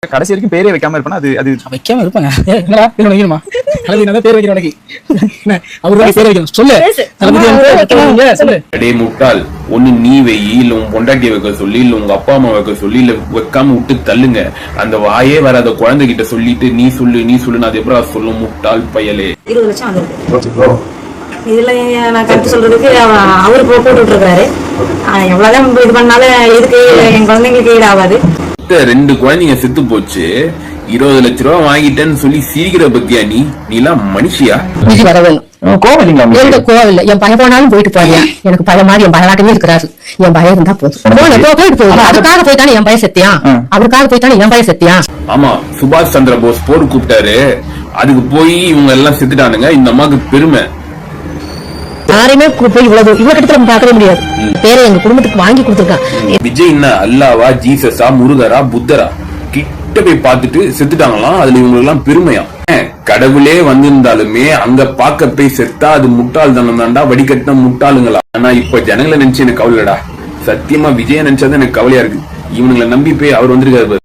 கடைசி வரைக்கும் பேரே வைக்காம இருப்பேன். அது அது வைக்காம இருப்பாங்க. என்னடா பேர் வைக்கணுமா? தளபதி என்ன பேர் வைக்கிற உனக்கு? அவரு பேர் வைக்கணும். சொல்லு. தளபதி என்ன சொல்லு. அடே முட்டாள், ஒண்ணு நீ வை, இல்ல உன் பொண்டாட்டியை வைக்க சொல்லி, இல்ல உங்க அப்பா அம்மா வைக்க சொல்லி, இல்ல வைக்காம விட்டு தள்ளுங்க. அந்த வாயே வராத குழந்தைகிட்ட சொல்லிட்டு நீ சொல்லுன்னு அது எப்பறம் சொல்லும்? முட்டாள் பயலே. 20 லட்சம் வந்துருக்கு. இதுல நான் கருத்து சொல்றதுக்கு அவரு போட்டு விட்டுருக்காரு. எவ்வளவுதான் இது பண்ணாலும் இதுக்கு என் குழந்தைங்களுக்கு ஈடு ஆகாது. 2 குழந்தைங்க செத்து போச்சு, 20 லட்சம் ரூபாய் வாங்கிட்டேன்னு சொல்லி சிரிக்கிற பத்தியா நீ எல்லாம் மனுஷியா? கோவில் இல்ல. என் பையன் போனாலும் போயிட்டு போறியா? எனக்கு பையன் மாதிரி என் பயனாட்டமே இருக்கிறாரு. என் பையன் இருந்தா போதும். போயிட்டு போகுது. அதுக்காக போய்த்தானே என் பையன் செத்தியா? அவருக்காக போய்த்தானே என் பையன் செத்தியா? ஆமா, சுபாஷ் சந்திர போஸ் போர் கூப்பிட்டாரு, அதுக்கு போய் இவங்க எல்லாம் செத்துட்டானுங்க. இந்த அம்மாக்கு பெருமை. யாரையுமே போய் இவ்வளவு கிட்ட பார்க்கவே முடியாது. பேரை எங்க குடும்பத்துக்கு வாங்கி கொடுத்துருக்கான். விஜய் என்ன அல்லாவா, ஜீசஸா, முருகரா, புத்தரா? கிட்ட போய் பார்த்துட்டு செத்துட்டாங்களாம். அதுல இவங்க எல்லாம் பெருமையா? கடவுளே வந்திருந்தாலுமே அங்க பாக்க போய் செத்தா அது முட்டாள் தானம் தாண்டா, வடிகட்டின முட்டாளுங்களா. ஆனா இப்ப ஜனங்களை நினைச்சு எனக்கு கவலைடா. சத்தியமா விஜய நினைச்சாதான் எனக்கு கவலையா இருக்கு. இவனுங்களை நம்பி போய் அவர் வந்திருக்காரு.